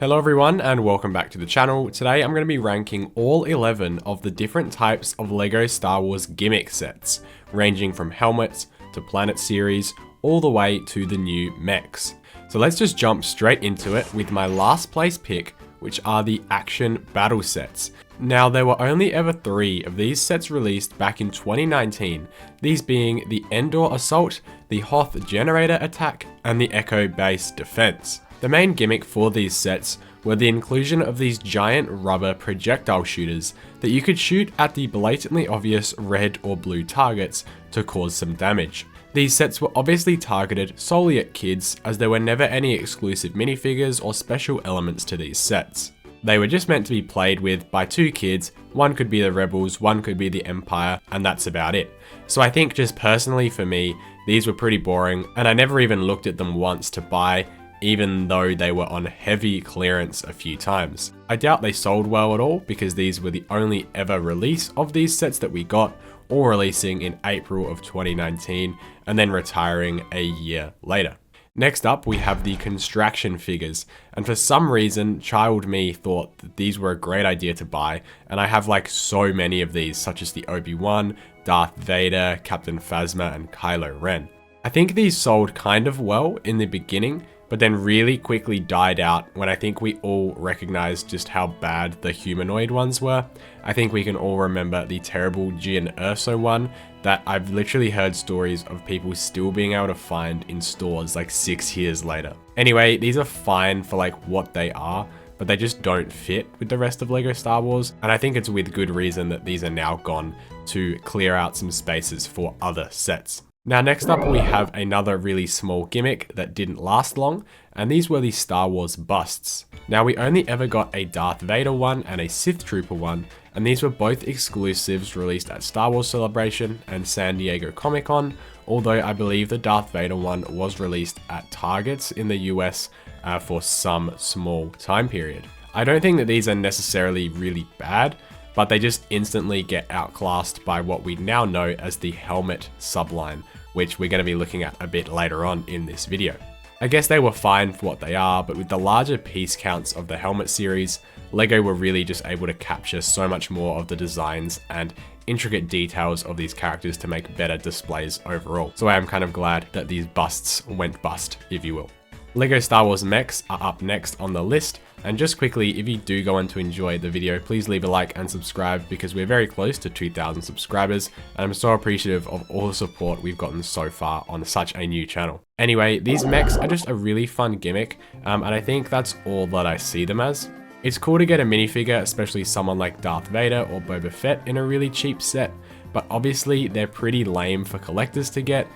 Hello everyone and welcome back to the channel. Today I'm going to be ranking all 11 of the different types of LEGO Star Wars gimmick sets, ranging from helmets to planet series, all the way to the new mechs. So let's just jump straight into it with my last place pick, which are the action battle sets. Now there were only ever 3 of these sets released back in 2019, these being the Endor Assault, the Hoth Generator Attack, and the Echo Base Defense. The main gimmick for these sets were the inclusion of these giant rubber projectile shooters that you could shoot at the blatantly obvious red or blue targets to cause some damage. These sets were obviously targeted solely at kids, as there were never any exclusive minifigures or special elements to these sets. They were just meant to be played with by 2 kids, one could be the Rebels, one could be the Empire, and that's about it. So I think just personally for me, these were pretty boring, and I never even looked at them once to buy, even though they were on heavy clearance a few times. I doubt they sold well at all, because these were the only ever release of these sets that we got, all releasing in April of 2019 and then retiring a year later. Next up, we have the Constraction figures, and for some reason, child me thought that these were a great idea to buy, and I have like so many of these, such as the Obi-Wan, Darth Vader, Captain Phasma, and Kylo Ren. I think these sold kind of well in the beginning, but then really quickly died out when I think we all recognized just how bad the humanoid ones were. I think we can all remember the terrible Jyn Erso one that I've literally heard stories of people still being able to find in stores like 6 years later. Anyway, these are fine for like what they are, but they just don't fit with the rest of LEGO Star Wars, and I think it's with good reason that these are now gone to clear out some spaces for other sets. Now next up we have another really small gimmick that didn't last long, and these were the Star Wars busts. Now we only ever got a Darth Vader one and a Sith Trooper one, and these were both exclusives released at Star Wars Celebration and San Diego Comic-Con, although I believe the Darth Vader one was released at Targets in the US for some small time period. I don't think that these are necessarily really bad, but they just instantly get outclassed by what we now know as the helmet subline, which we're going to be looking at a bit later on in this video. I guess they were fine for what they are, but with the larger piece counts of the helmet series, LEGO were really just able to capture so much more of the designs and intricate details of these characters to make better displays overall. So I am kind of glad that these busts went bust, if you will. LEGO Star Wars mechs are up next on the list, and just quickly, if you do go on to enjoy the video, please leave a like and subscribe, because we're very close to 2,000 subscribers, and I'm so appreciative of all the support we've gotten so far on such a new channel. Anyway, these mechs are just a really fun gimmick, and I think that's all that I see them as. It's cool to get a minifigure, especially someone like Darth Vader or Boba Fett, in a really cheap set, but obviously they're pretty lame for collectors to get,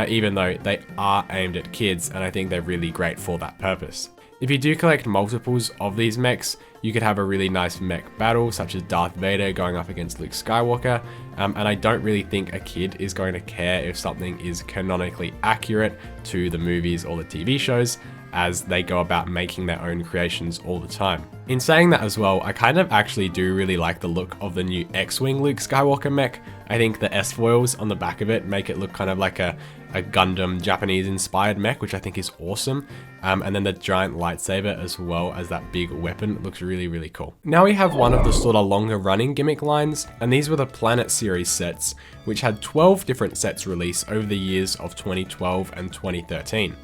even though they are aimed at kids, and I think they're really great for that purpose. If you do collect multiples of these mechs, you could have a really nice mech battle, such as Darth Vader going up against Luke Skywalker, and I don't really think a kid is going to care if something is canonically accurate to the movies or the TV shows, as they go about making their own creations all the time. In saying that as well, I kind of actually do really like the look of the new X-Wing Luke Skywalker mech. I think the S-foils on the back of it make it look kind of like a Gundam Japanese inspired mech, which I think is awesome. And then the giant lightsaber as well as that big weapon looks really, really cool. Now we have one of the sort of longer running gimmick lines, and these were the Planet Series sets, which had 12 different sets released over the years of 2012 and 2013.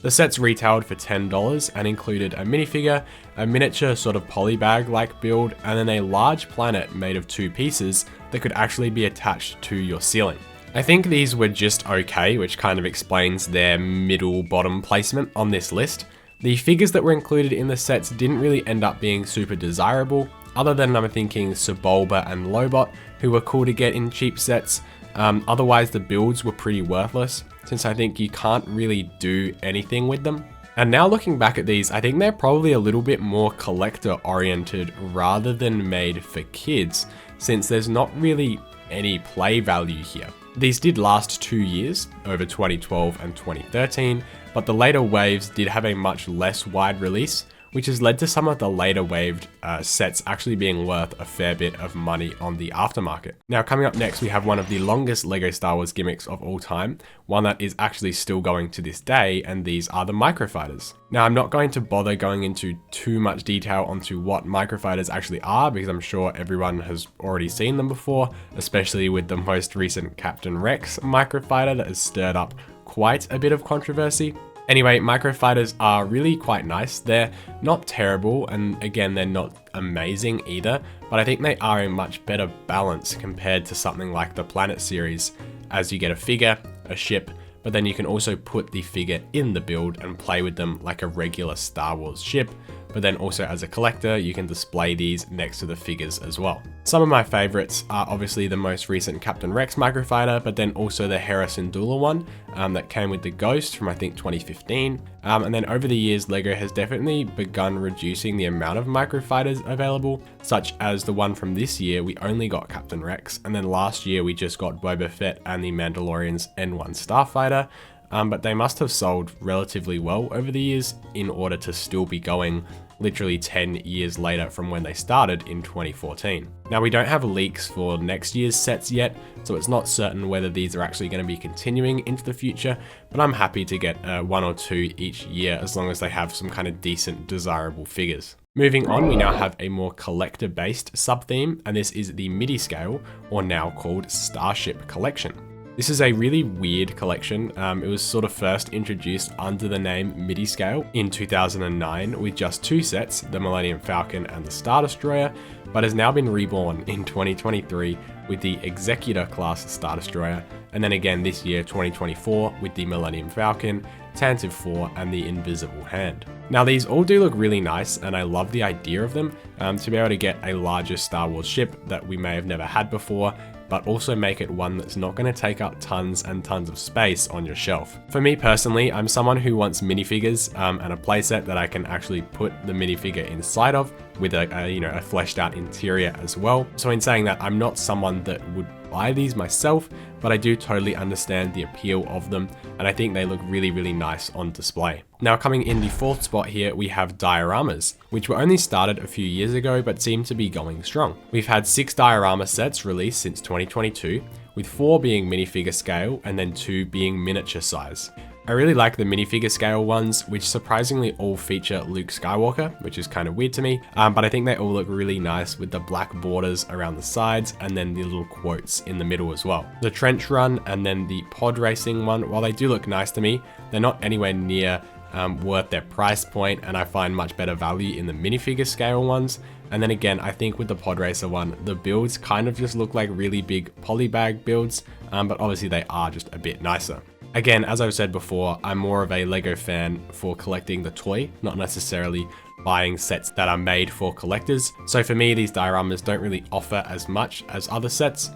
The sets retailed for $10 and included a minifigure, a miniature sort of polybag-like build, and then a large planet made of 2 pieces that could actually be attached to your ceiling. I think these were just okay, which kind of explains their middle bottom placement on this list. The figures that were included in the sets didn't really end up being super desirable, other than I'm thinking Sebulba and Lobot, who were cool to get in cheap sets. Otherwise the builds were pretty worthless, since I think you can't really do anything with them. And now looking back at these, I think they're probably a little bit more collector oriented rather than made for kids, since there's not really any play value here. These did last 2 years, over 2012 and 2013, but the later waves did have a much less wide release, which has led to some of the later waved sets actually being worth a fair bit of money on the aftermarket. Now coming up next, we have one of the longest LEGO Star Wars gimmicks of all time, one that is actually still going to this day, and these are the Microfighters. Now I'm not going to bother going into too much detail onto what Microfighters actually are, because I'm sure everyone has already seen them before, especially with the most recent Captain Rex Microfighter that has stirred up quite a bit of controversy. Anyway, Microfighters are really quite nice. They're not terrible, and again, they're not amazing either, but I think they are a much better balance compared to something like the Planet series, as you get a figure, a ship, but then you can also put the figure in the build and play with them like a regular Star Wars ship. But then also as a collector, you can display these next to the figures as well. Some of my favorites are obviously the most recent Captain Rex Microfighter, but then also the Hera Syndulla one that came with the Ghost from I think 2015. And then over the years, LEGO has definitely begun reducing the amount of Microfighters available, such as the one from this year, we only got Captain Rex, and then last year we just got Boba Fett and the Mandalorian's N1 Starfighter. But they must have sold relatively well over the years in order to still be going literally 10 years later from when they started in 2014. Now we don't have leaks for next year's sets yet, so it's not certain whether these are actually going to be continuing into the future, but I'm happy to get one or two each year as long as they have some kind of decent, desirable figures. Moving on, we now have a more collector-based sub-theme, and this is the Midi-scale, or now called Starship Collection. This is a really weird collection. It was sort of first introduced under the name Midi-scale in 2009 with just two sets, the Millennium Falcon and the Star Destroyer, but has now been reborn in 2023 with the Executor class Star Destroyer, and then again this year 2024 with the Millennium Falcon, Tantive 4 and the Invisible Hand. Now these all do look really nice, and I love the idea of them, to be able to get a larger Star Wars ship that we may have never had before, but also make it one that's not going to take up tons and tons of space on your shelf. For me personally, I'm someone who wants minifigures and a playset that I can actually put the minifigure inside of with a fleshed out interior as well. So in saying that, I'm not someone that would buy these myself, but I do totally understand the appeal of them, and I think they look really, really nice on display. Now coming in the fourth spot here, we have dioramas, which were only started a few years ago, but seem to be going strong. We've had 6 diorama sets released since 2022, with 4 being minifigure scale and then 2 being miniature size. I really like the minifigure scale ones, which surprisingly all feature Luke Skywalker, which is kind of weird to me, but I think they all look really nice with the black borders around the sides and then the little quotes in the middle as well. The trench run and then the pod racing one, while they do look nice to me, they're not anywhere near worth their price point, and I find much better value in the minifigure scale ones. And then again, I think with the pod racer one, the builds kind of just look like really big polybag builds, but obviously they are just a bit nicer. Again, as I've said before, I'm more of a LEGO fan for collecting the toy, not necessarily buying sets that are made for collectors. So for me, these dioramas don't really offer as much as other sets.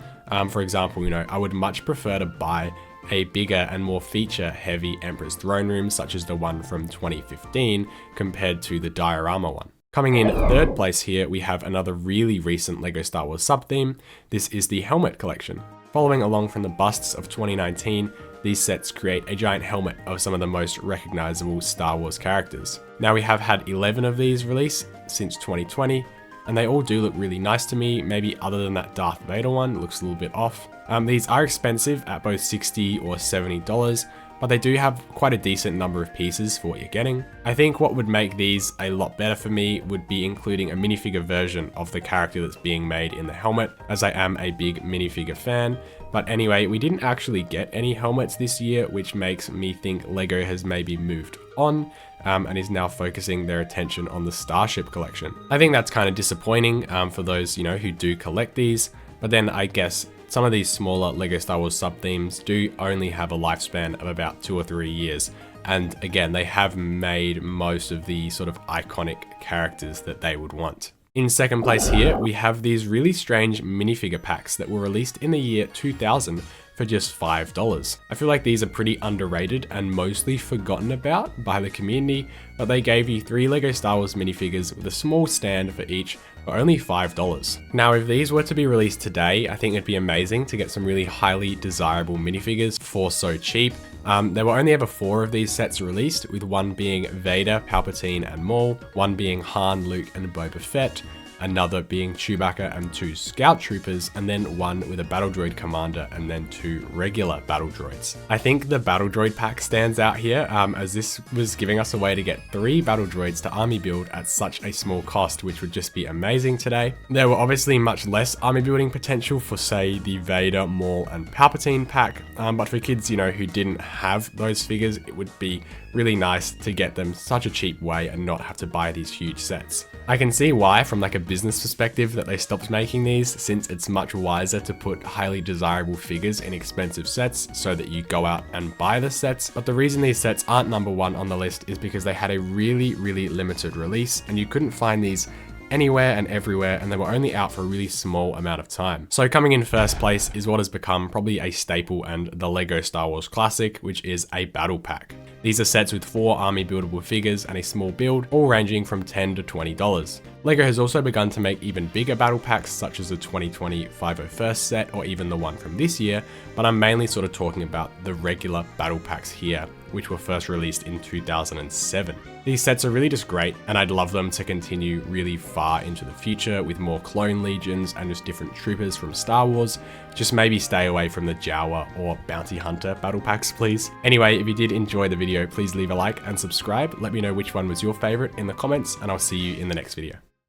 For example, I would much prefer to buy a bigger and more feature-heavy Emperor's Throne Room, such as the one from 2015, compared to the diorama one. Coming in third place here, we have another really recent LEGO Star Wars sub-theme. This is the Helmet Collection. Following along from the busts of 2019, these sets create a giant helmet of some of the most recognizable Star Wars characters. Now we have had 11 of these released since 2020, and they all do look really nice to me, maybe other than that Darth Vader one, looks a little bit off. These are expensive at both $60 or $70, but they do have quite a decent number of pieces for what you're getting. I think what would make these a lot better for me would be including a minifigure version of the character that's being made in the helmet, as I am a big minifigure fan. But anyway, we didn't actually get any helmets this year, which makes me think LEGO has maybe moved on and is now focusing their attention on the Starship Collection. I think that's kind of disappointing for those, who do collect these, but then I guess some of these smaller LEGO Star Wars sub-themes do only have a lifespan of about 2 or 3 years. And again, they have made most of the sort of iconic characters that they would want. In second place here, we have these really strange minifigure packs that were released in the year 2000 for just $5. I feel like these are pretty underrated and mostly forgotten about by the community, but they gave you 3 LEGO Star Wars minifigures with a small stand for each for only $5. Now, if these were to be released today, I think it'd be amazing to get some really highly desirable minifigures for so cheap. There were only ever 4 of these sets released, with one being Vader, Palpatine, and Maul, one being Han, Luke, and Boba Fett, another being Chewbacca and 2 Scout Troopers, and then one with a Battle Droid Commander and then 2 regular Battle Droids. I think the Battle Droid pack stands out here, as this was giving us a way to get 3 Battle Droids to army build at such a small cost, which would just be amazing today. There were obviously much less army building potential for, say, the Vader, Maul, and Palpatine pack, but for kids, who didn't have those figures, it would be really nice to get them such a cheap way and not have to buy these huge sets. I can see why, from like a business perspective, that they stopped making these, since it's much wiser to put highly desirable figures in expensive sets so that you go out and buy the sets. But the reason these sets aren't number 1 on the list is because they had a really limited release, and you couldn't find these anywhere and everywhere, and they were only out for a really small amount of time. So coming in first place is what has become probably a staple and the LEGO Star Wars classic, which is a battle pack. These are sets with 4 army buildable figures and a small build, all ranging from $10 to $20. LEGO has also begun to make even bigger battle packs, such as the 2020 501st set or even the one from this year, but I'm mainly sort of talking about the regular battle packs here, which were first released in 2007. These sets are really just great, and I'd love them to continue really far into the future with more clone legions and just different troopers from Star Wars. Just maybe stay away from the Jawa or Bounty Hunter battle packs, please. Anyway, if you did enjoy the video, please leave a like and subscribe. Let me know which one was your favorite in the comments, and I'll see you in the next video.